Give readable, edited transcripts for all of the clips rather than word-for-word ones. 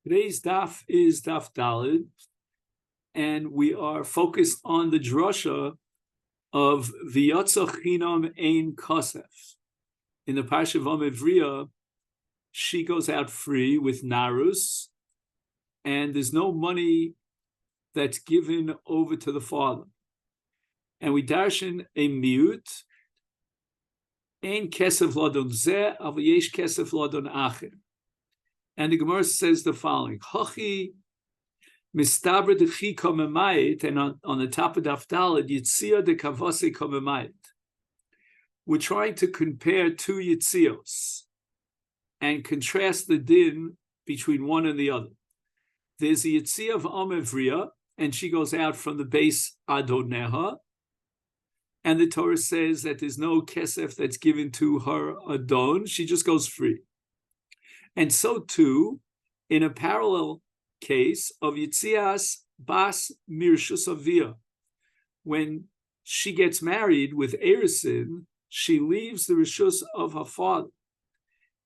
Today's daf is daf Dalid, and we are focused on the drasha of V'yotza Chinam Ein Kosef. In the Parsha of Amivriya, she goes out free with Narus, and there's no money that's given over to the father. And we darshan a miut, Ein Kesef Ladon Zeh, Aval Yesh Kesef Ladon Acher. And the Gemara says the following: Hachi mistabra de chi komemayit, and on the top of Daf Daled, Yitzia de kavase komemayit. We're trying to compare two Yitzios and contrast the din between one and the other. There's the Yitzia of Amivriya, and she goes out from the base Adoneha, and the Torah says that there's no kesef that's given to her Adon, she just goes free. And so too, in a parallel case of Yitzias Bas Mirshus Avia, when she gets married with Erisin, she leaves the Rishus of her father.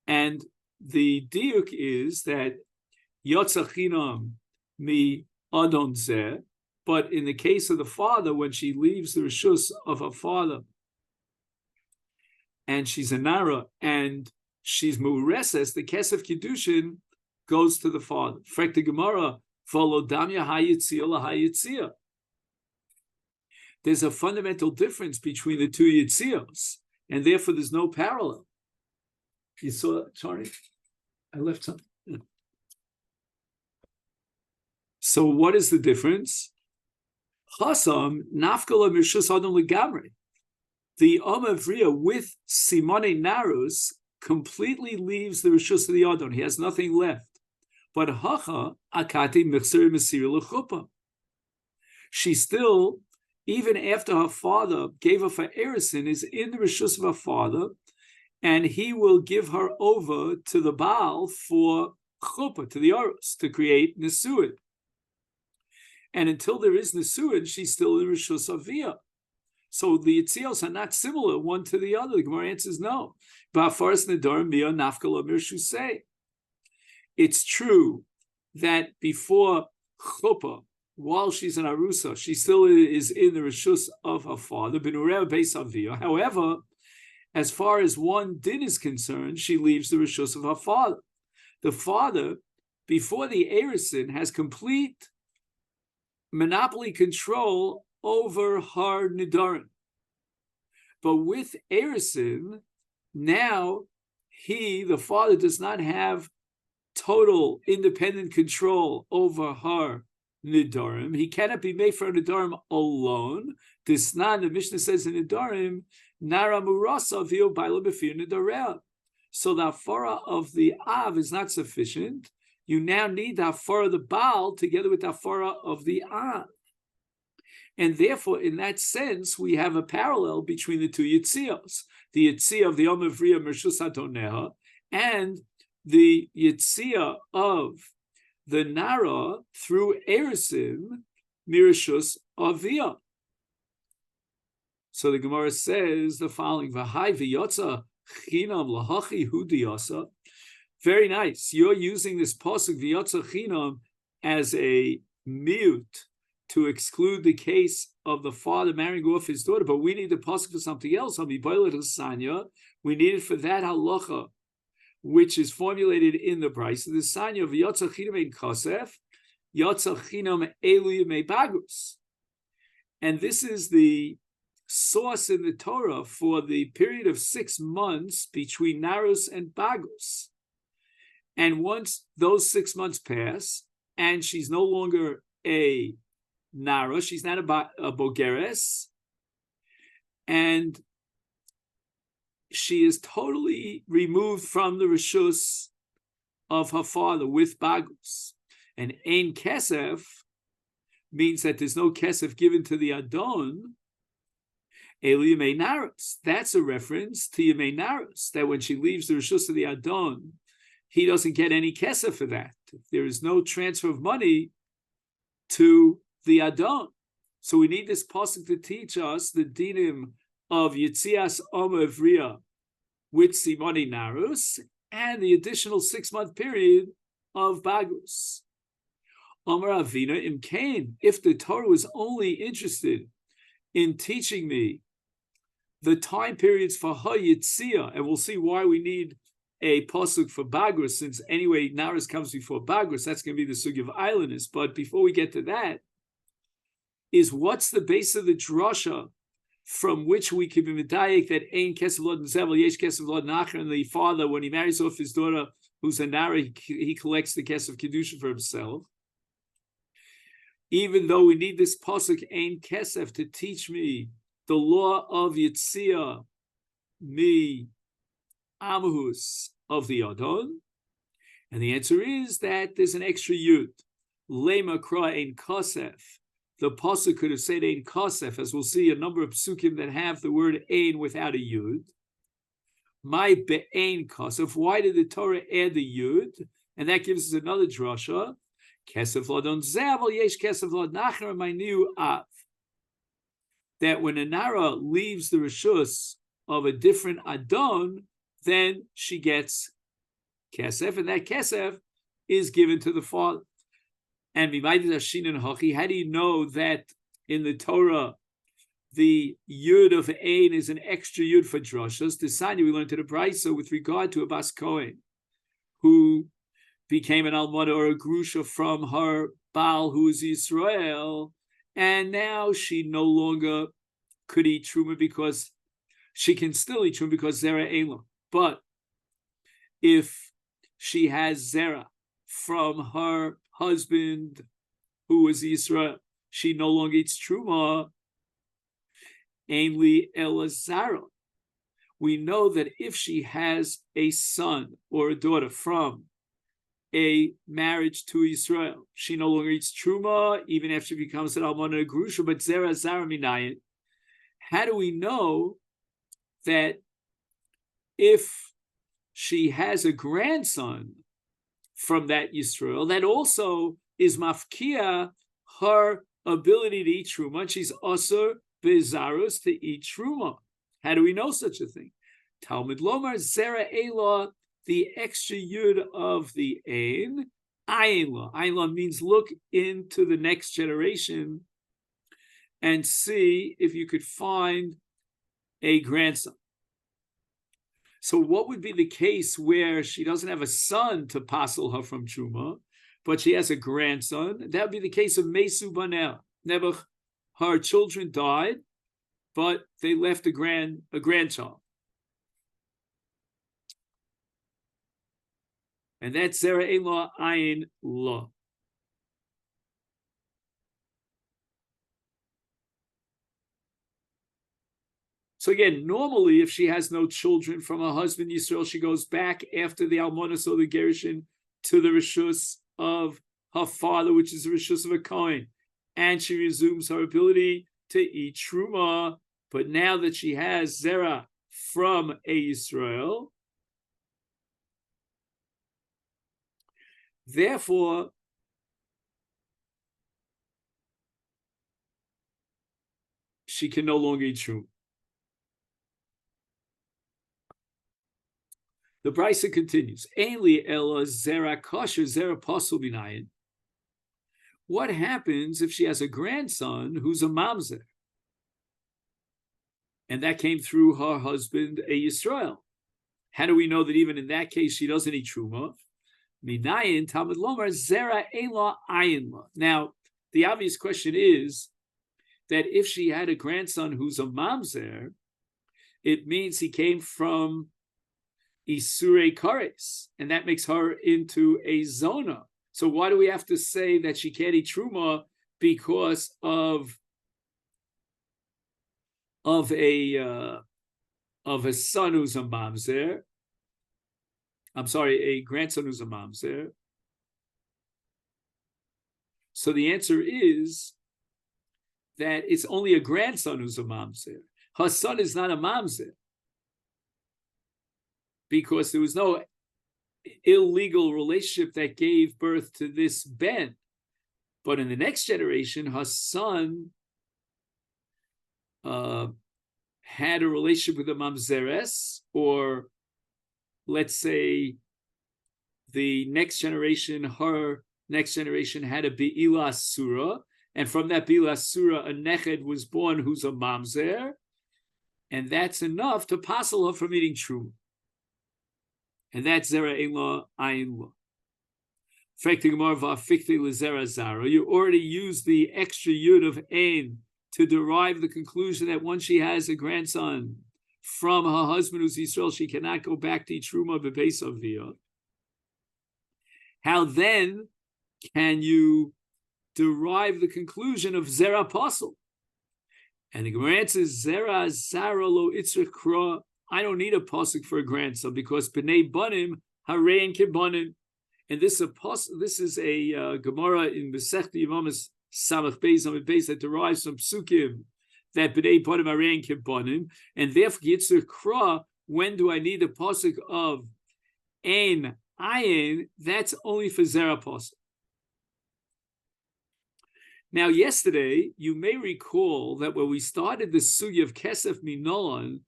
And the diuk is that Yotza Chinam mi Adon Zeh, but in the case of the father, when she leaves the Rishus of her father, and she's a Nara, and she's Mureses, the Kesef Kiddushin goes to the father. Frek the Gemara, Volodamya Hayitzia Lahayitzia. There's a fundamental difference between the two Yitzios, and therefore there's no parallel. You saw, sorry, I left something. So what is the difference? Chasam Nafkala Mirshus Adam Legamri. The Amavriya with Simone Narus completely leaves the Rishus of the Adon. He has nothing left. But Hacha Akati Mechser Mesir Lechupa. She still, even after her father gave her for Erisin, is in the Rishus of her father, and he will give her over to the Baal for Chuppah, to the Arus, to create Nesuin. And until there is Nesuin, she's still in Rishus Aviyah. So the Yitzios are not similar one to the other. The Gemara answers no. It's true that before Chuppah, while she's in Arusa, she still is in the Rishus of her father, Benureh Beis Aviyah. However, as far as one din is concerned, she leaves the Rishus of her father. The father, before the Erisin, has complete monopoly control over her Nidarim. But with Erisin, now the father, does not have total independent control over her Nidarim. He cannot be made for a Nidarim alone. This not, the Mishnah says in Nidarim, Nara Murasa Vio Baila Befir Nidarel. So the Hafara of the Av is not sufficient. You now need the Hafara of the Baal together with the Hafara of the Av. And therefore, in that sense, we have a parallel between the two Yitzios. The Yitzia of the Amavriya Mershus Adoneha and the Yitzia of the Nara through Erisin Mirishus Aviyah. So the Gemara says the following: V'hai v'yotza chinam lahachi hudiyasa. Very nice. You're using this pasuk v'yotza chinam as a mute to exclude the case of the father marrying off his daughter, but we need the pasuk for something else. We need it for that halacha, which is formulated in the Brisa. The sanya of Yotza Chinam Ein Kosef, Yotza Chinam Elu Yemei Bagus. And this is the source in the Torah for the period of 6 months between Narus and Bagus. And once those 6 months pass, and she's no longer a Nara, she's not a Bogeres, and she is totally removed from the Rishus of her father with Bagus. And Ein Kesef means that there's no Kesef given to the Adon, Elu Yemei Narus. That's a reference to Yemei Narus, that when she leaves the Rishus of the Adon, he doesn't get any Kesef for that. There is no transfer of money to the Adon. So we need this pasuk to teach us the dinim of Yitzias Amavriya with Simoni Narus, and the additional 6-month period of Bagrus. Amar Avina Imkain, if the Torah was only interested in teaching me the time periods for Hayitzia, and we'll see why we need a pasuk for Bagrus, since anyway Naras comes before Bagrus, that's going to be the sugi of islandness. But before we get to that, is what's the base of the drasha from which we can be medayek that Ein Kesef Lod Zevel Yesh Kesef Lod Nacher, and the father, when he marries off his daughter who's a Nara, he collects the Kesef Kiddushin for himself. Even though we need this pasuk Ein Kesef to teach me the law of Yitzia, mi Amhus of the Adon, and the answer is that there's an extra yud. Lema Kra Ein Kasef. The pasuk could have said Ein Kasef, as we'll see a number of psukim that have the word Ein without a yud. My be'ein Kasef. Why did the Torah add the yud? And that gives us another drasha. Kesef Lodon Zevel Yesh Kesef Lod Nacher my new Av. That when a Nara leaves the Rishus of a different Adon, then she gets Kesef, and that Kesef is given to the father. And how do you know that in the Torah the Yud of Ein is an extra Yud for Drashas? The sign we learned to the Brisa with regard to a Bas Kohen who became an Almana or a Grusha from her Baal, who is Yisrael, and now she no longer could eat Truma because she can still eat Truma because Zera Elam. But if she has Zera from her husband who was Yisrael, she no longer eats Truma, Ainli Elazara. We know that if she has a son or a daughter from a marriage to Israel, she no longer eats Truma, even after she becomes an Almana Grusha, but Zera Zara Minayin. How do we know that if she has a grandson from that Yisrael, that also is mafkia her ability to eat Truma? She's also bezarus to eat Truma. How do we know such a thing? Talmud Lomar Zera Elah, the extra yud of the Ein, Ayin La means look into the next generation and see if you could find a grandson. So what would be the case where she doesn't have a son to passel her from Truma, but she has a grandson? That would be the case of Mesu Banel. Never, her children died, but they left a grandchild. And that's Zera Elah Ayin La. So again, normally, if she has no children from her husband Yisrael, she goes back after the Almonas or the Gerushin to the Rishus of her father, which is the Rishus of a Kohen, and she resumes her ability to eat Truma. But now that she has Zera from a Yisrael, therefore, she can no longer eat Truma. The Brisa continues. Ainli ela zera kosher zera pasul binayin. What happens if she has a grandson who's a mamzer? And that came through her husband, a Yisrael. How do we know that even in that case she doesn't eat Truma? Minayin Talmud Lomar zera ela ayin la. Now, the obvious question is that if she had a grandson who's a mamzer, it means he came from Isurei Kares, and that makes her into a Zona. So why do we have to say that she can't eat Truma because of a son who's a mamzer? I'm sorry, a grandson who's a mamzer. So the answer is that it's only a grandson who's a mamzer. Her son is not a mamzer, because there was no illegal relationship that gave birth to this ben. But in the next generation, her son had a relationship with a mamzeres, or let's say the next generation, her next generation had a Be'ila Surah, and from that Be'ila Surah, a Neched was born who's a Mamzer, and that's enough to passel her from eating Truma. And that's Zera Ein La, Ayin La. You already used the extra yud of Ein to derive the conclusion that once she has a grandson from her husband who's Yisrael, she cannot go back to Truma Bebeis Aviyah. How then can you derive the conclusion of Zera Apostle? And the Gemara answers, Zera Zara Lo Itzrich Kra. I don't need a pasuk for a grandson because B'nei Banim Harein Kibanim. And this is a Gemara in Masechet Yevamos Samach Beis Amid Beis that derives from Psukim that B'nei Banim Harein Kibanim, and therefore Yitzur Kra. When do I need a pasuk of Ein Ayin? That's only for Zera pasuk. Now, yesterday you may recall that when we started the sugya of Kesef Minolan,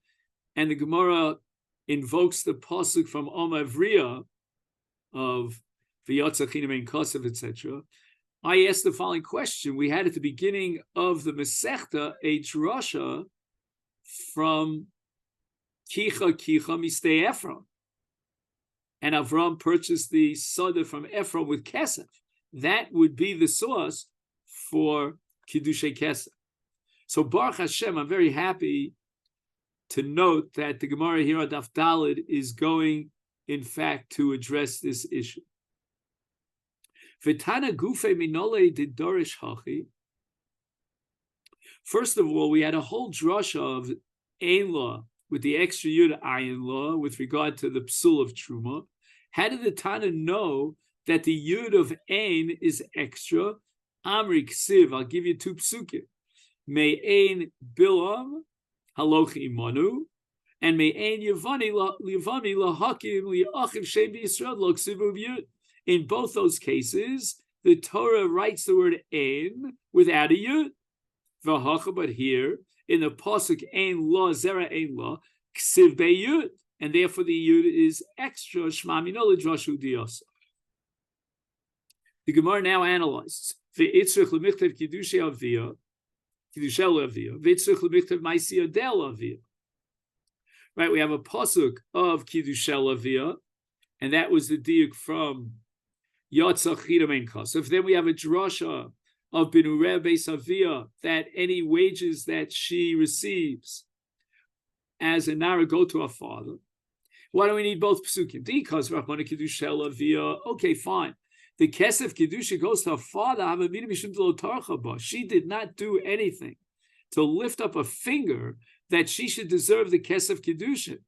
and the Gemara invokes the pasuk from Omavriya of V'yotzachinam ein Kosev, etc. I asked the following question. We had at the beginning of the Masechta a drasha from Kicha Mistei Ephraim, and Avram purchased the Sada from Ephraim with Kesef. That would be the source for Kiddushin Kesef. So Baruch Hashem, I'm very happy to note that the Gemara here on Daf Daled is going, in fact, to address this issue. V'tana gufe minole didorish hachi. First of all, we had a whole drasha of Ein Law with the extra yud Ayin Law with regard to the psul of Truma. How did the Tana know that the yud of Ein is extra? Amri Ksiv, I'll give you two psukim. May Ein Bilam Haloch imanu, and may ein Yavani lahakim liachiv shem b'Yisrael lo ksivu b'yud. In both those cases, the Torah writes the word ein without a yud. V'hacha, but here in the pasuk ein la zera ein la ksiv b'yud, and therefore the yud is extra. Shma mino l'drashu diyasa. The Gemara now analyzes the itzrich l'michtav kiddushay aviyah. Right, we have a pasuk of Kiddushin Aviyah, and that was the diuk from Yotzachidam Ein Kosef. Then we have a drasha of Binureh Beis Aviyah that any wages that she receives as a nara go to her father. Why do we need both psukim? Because Rachmana Kiddushin Aviyah. Okay, fine. The Kesef Kiddushin goes to her father. She did not do anything to lift up a finger that she should deserve the Kesef Kiddushin.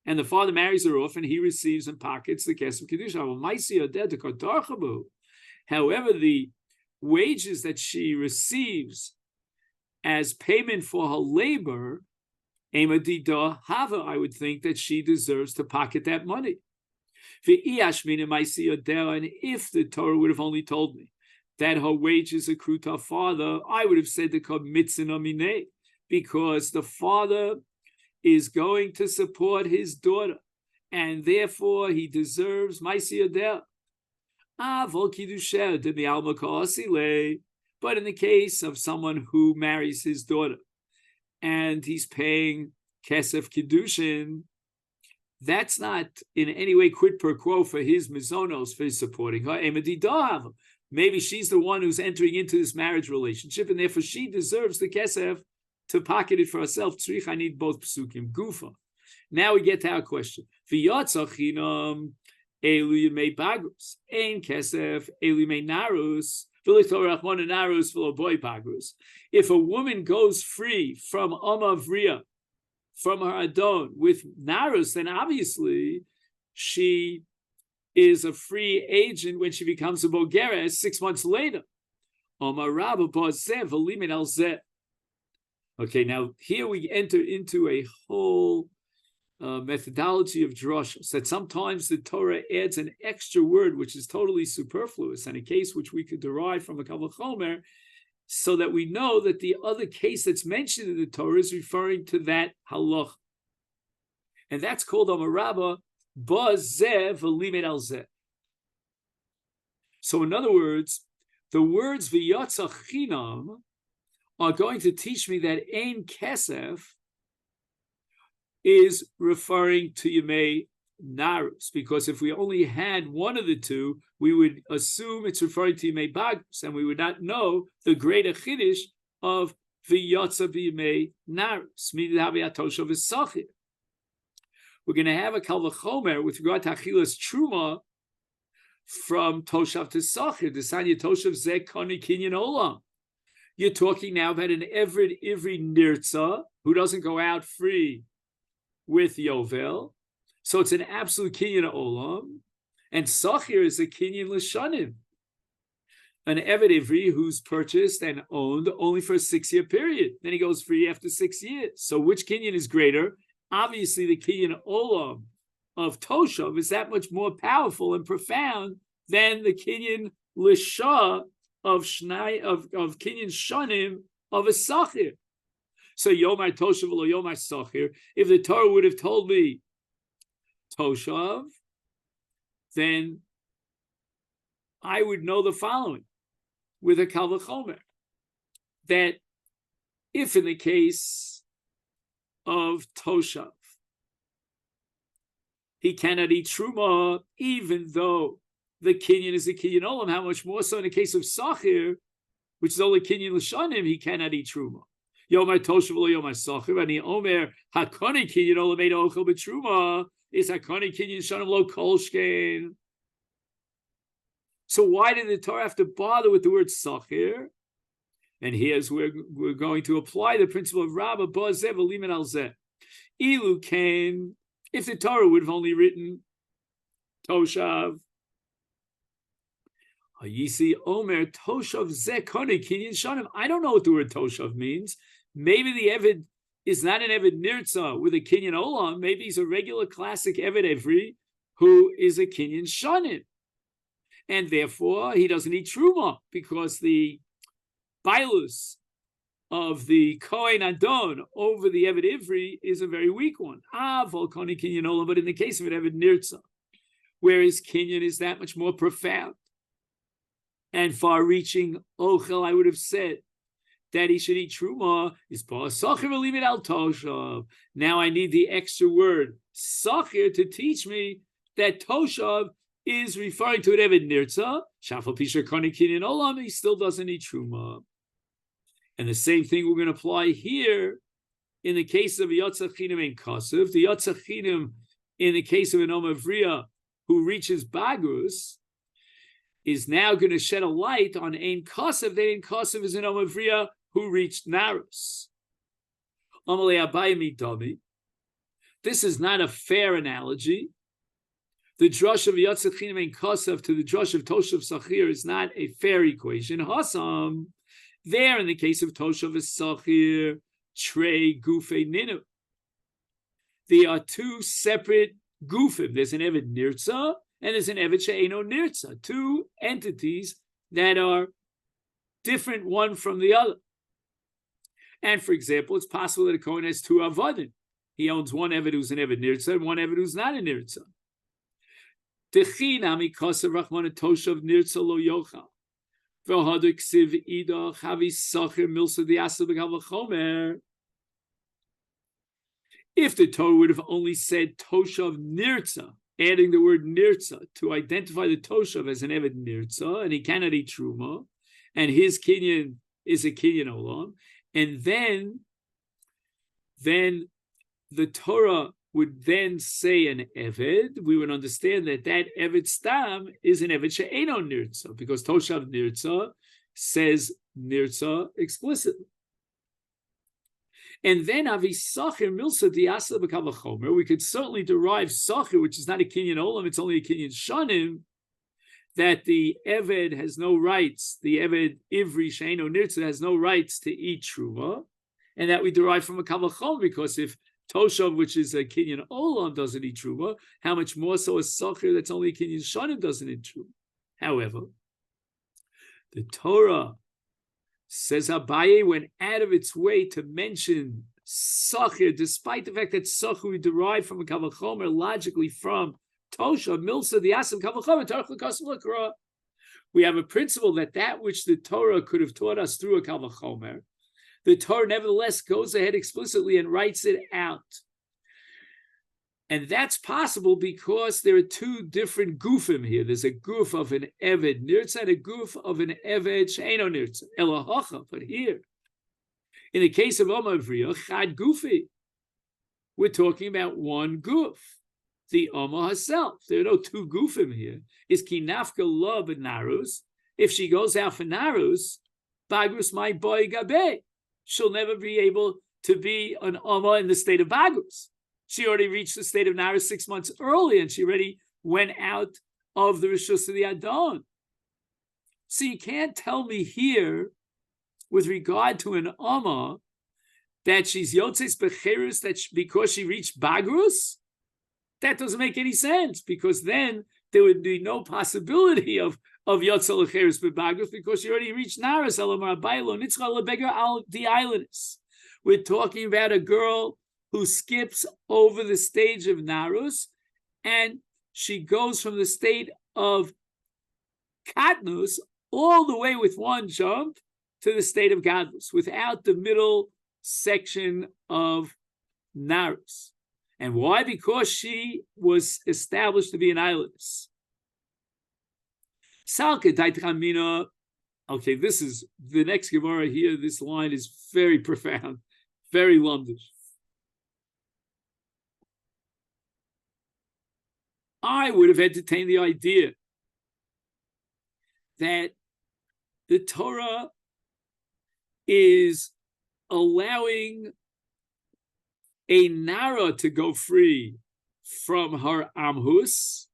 And the father marries her off and he receives and pockets the Kesef Kiddushin. However, the wages that she receives as payment for her labor, I would think that she deserves to pocket that money. And if the Torah would have only told me that her wages accrue to her father, I would have said the mitzvah, because the father is going to support his daughter, and therefore he deserves maisi adel. But in the case of someone who marries his daughter and he's paying kesef kiddushin, that's not in any way quid pro quo for his mizonos, for his supporting her. Maybe she's the one who's entering into this marriage relationship, and therefore she deserves the kesef to pocket it for herself. I need both psukim. Gufa. Now we get to our question. V'yatzachinam elu yemei bagrus. Ein kesef elu yemei narus. If a woman goes free from Amavriya, from her Adon with Narus, then obviously she is a free agent when she becomes a Bogeres 6 months later. Okay, now here we enter into a whole methodology of drashos, that sometimes the Torah adds an extra word which is totally superfluous, and a case which we could derive from a Kavach Chomer, so that we know that the other case that's mentioned in the Torah is referring to that halach. And that's called Amar Rabba, Bazeh v'limed al zeh. So in other words, the words v'yatsa chinam are going to teach me that ein kesef is referring to Yemei Narus, because if we only had one of the two, we would assume it's referring to Yemei Bagus, and we would not know the greater Chiddush of v'yatsa b'Yemei Narus, meaning Toshav is Sachir. We're going to have a Kal V'chomer with regard to Achilas Truma from Toshav to Sachir. The Sanya Toshav Zeh Koni Kinyan Olam. You're talking now about an Eved Ivri Nirtza who doesn't go out free with Yovel. So it's an absolute Kinyan Olam. And Sachir is a Kinyan L'shanim. An Eved Ivri who's purchased and owned only for a 6-year period. Then he goes free after 6 years. So which Kinyan is greater? Obviously, the Kinyan Olam of Toshav is that much more powerful and profound than the Kinyan L'shah of Kinyan Shanim of a Sachir. So Yomar Toshav or Yomar Sachir, if the Torah would have told me Toshav, then I would know the following with a Kal V'chomer, that if in the case of Toshav, he cannot eat Truma, even though the Kinyan is a Kinyan Olam, how much more so in the case of Sachir, which is only Kinyan L'shanim, he cannot eat Truma. Yomar Toshav lo Yomar Sachir, and the Omer Hakoni Kinyan Olam Eid Ochel B'Truma is Hakoni Kinyan Shanim Lo Kolshkein. So why did the Torah have to bother with the word Sachir? And here's where we're going to apply the principle of Rabbah Ba'zeh V'limin Al Zeh. Ilu Kain, if the Torah would have only written Toshav, Yisi Omer Toshav Zeh Kone Kinyan Shanim. I don't know what the word Toshav means. Maybe the Eved is not an Eved Nirtza with a Kinyan Olam. Maybe he's a regular classic Eved Evri who is a Kinyan Shanim. And therefore, he doesn't eat Truma because the Bailus of the Kohen Adon over the Eved Ivri is a very weak one. Volkoni Kinyan Olam, but in the case of an Eved Nirtza, whereas Kinyan is that much more profound and far-reaching, Ochel, I would have said that he should eat Truma is Sachir V'limit Al Toshav. Now I need the extra word Sachir to teach me that Toshav is referring to an Eved Nirtza. Shafal Pisha Koni Kinyan Olam, he still doesn't eat Truma. And the same thing we're going to apply here in the case of Yatsa Chinim and Kasev. The Yatsa Chinim in the case of an Omavriya who reaches Bagus is now going to shed a light on Ein Kasev. That Ein Kasev is an Omavriya who reached Narus. Amalei Abayim Idami. This is not a fair analogy. The drush of Yatsa Chinim and Kasev to the drush of Toshav Sachir is not a fair equation. Hasam. There, in the case of Toshav Sachir, Trey, Gufe, Ninu, there are two separate Gufim. There's an Eved Nirtza and there's an Eved She'eno Nirtza. Two entities that are different one from the other. And for example, it's possible that a Kohen has two Avadim. He owns one Eved who's an Eved Nirtza and one Eved who's not a Nirtza. Techi nami kasav Rachman Toshav Nirtza lo yochal. If the Torah would have only said Toshav Nirtza, adding the word Nirtza to identify the Toshav as an Eved Nirtza, and he cannot eat Truma, and his Kinyan is a Kinyan Olam, and then the Torah would then say an Eved, we would understand that Eved Stam is an Eved She'eno Nirtza, because Toshav Nirtza says Nirtza explicitly. And then Avi Sachir Milsa Diasa B'Kal V'chomer, we could certainly derive Sachir, which is not a Kinyan Olam, it's only a Kinyan Shanim, that the Eved has no rights, the Eved Ivri She'eno Nirtza has no rights to eat Truma, and that we derive from a Kal V'chomer, because if Toshav, which is a Kinyan Olam, doesn't eat Truma, how much more so a Sachir that's only a Kinyan Shanim doesn't eat Truma. However, the Torah says Abaye went out of its way to mention Sachir, despite the fact that Sachir we derive from a Kal V'chomer logically from Toshav, Milsa, the Asim Kal V'chomer, Tarach L'Kasim L'Kra. we have a principle that which the Torah could have taught us through a Kal Vachomer, the Torah nevertheless goes ahead explicitly and writes it out. And that's possible because there are two different gufim here. There's a guf of an Eved Nirtza and a guf of an Eved She'eno Nirtza, Elahocha. But here, in the case of Oma Avriya, Chad Gufi, we're talking about one guf, the Oma herself. There are no two gufim here. Is Kinafka Lo Benarus? If she goes out for Narus, Bagrus my boy Gabe. She'll never be able to be an Oma in the state of Bagrus. She already reached the state of Narus 6 months early, and she already went out of the Rishus of the Adon. So you can't tell me here, with regard to an Amma, that she's Yotzes Becherus, because she reached Bagrus? That doesn't make any sense, because then there would be no possibility of Yotzel Becherus Bagrus, because she already reached Narus. We're talking about a girl who skips over the stage of Narus, and she goes from the state of Katnus all the way with one jump to the state of Gadlus, without the middle section of Narus. And why? Because she was established to be an islandess. Okay, this is the next Gemara here. This line is very profound, very lumdish. I would have entertained the idea that the Torah is allowing a Nara to go free from her Amhus,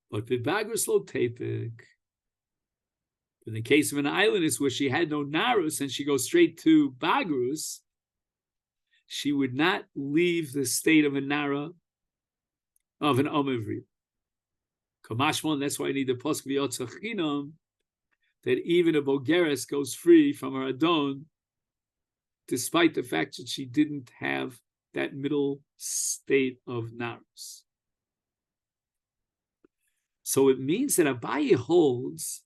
but the Bagrus lo tepik. In the case of an islandess where she had no Narus and she goes straight to Bagrus, she would not leave the state of a Nara of an Omavri. Kamashmon, that's why I need the Posk V'Yotzachinam, that even a Bogeres goes free from her Adon, despite the fact that she didn't have that middle state of Narus. So it means that Abaye holds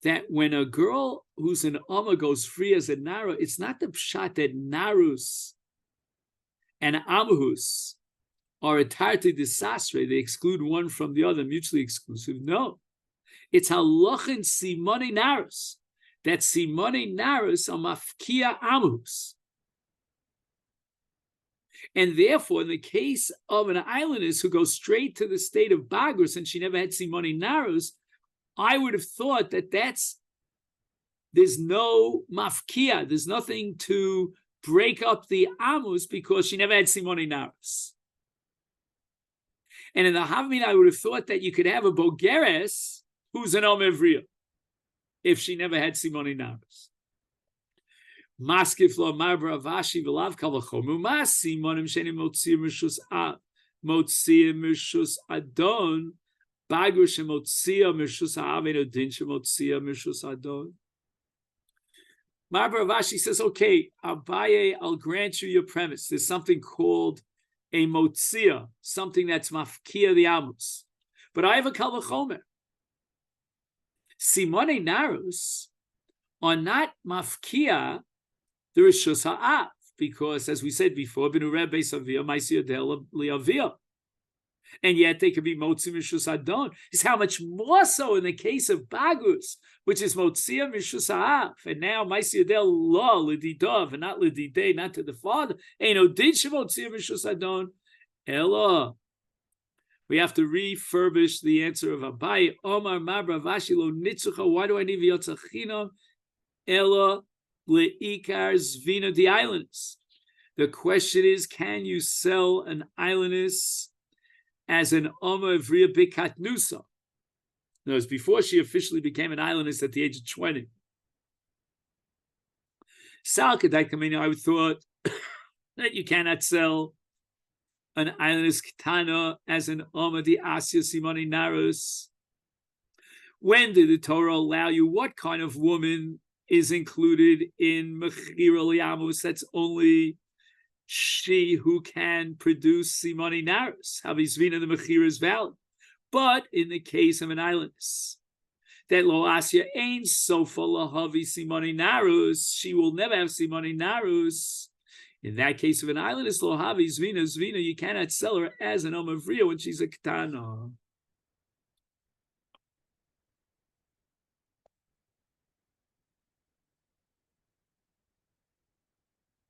that when a girl who's an Amma goes free as a Nara, it's not the pshat that Narus and Amhus are a tarti disasre, they exclude one from the other, mutually exclusive. No. It's halachin simone narus. That simone narus are mafkia amhus. And therefore, in the case of an islandess who goes straight to the state of Bagrus and she never had simone narus, I would have thought that there's no mafkia, there's nothing to break up the amus because she never had simone narus. And in the Havmin, I would have thought that you could have a Bogeres who's an Omevriya if she never had Simone Narus. Maskif lo marbra vashi v'lav kavachomu mas simonim shenim motzia mishus adon bagur shemotzia mishus ha'aven odin shemotzia mishus adon. Marbra Vashi says, okay, Abaye, I'll grant you your premise. There's something called a motzia, something that's mafkia the amus. But I have a kal v'chomer. Simone narus are not mafkia the rishus ha'av, because as we said before, b'nu reb beis aviyah ma'aseh yodeh li'aviyah. And yet they could be motzi mishus adon. Is how much more so in the case of bagus, which is motzia mishus ha'av, and now ma'aseh yodeh lo l'didov and not l'didei, not to the father. Ain't no din shemotzia mishus adon. Ella. We have to refurbish the answer of Abaye. Omar mabra vashi lo nitzucha. Why do I need v'yotzachinam? Ella le'ikar zvina the islands. The question is, can you sell an islandess as an Oma Avriya Bikatnusa? No, it's before she officially became an islandess at the age of 20. I would thought that you cannot sell an islandess Ketana as an Oma di Asya Simoni Narus. When did the Torah allow you? What kind of woman is included in Mechira Liamus? That's only she who can produce Simoni Narus. Havizvina, the Mechira is valid. But in the case of an islandess, that lo asya ain't sofa lahavi simoni narus, she will never have simoni narus. In that case of an islandess, lohavi zvina, you cannot sell her as an omavriya when she's a ketana.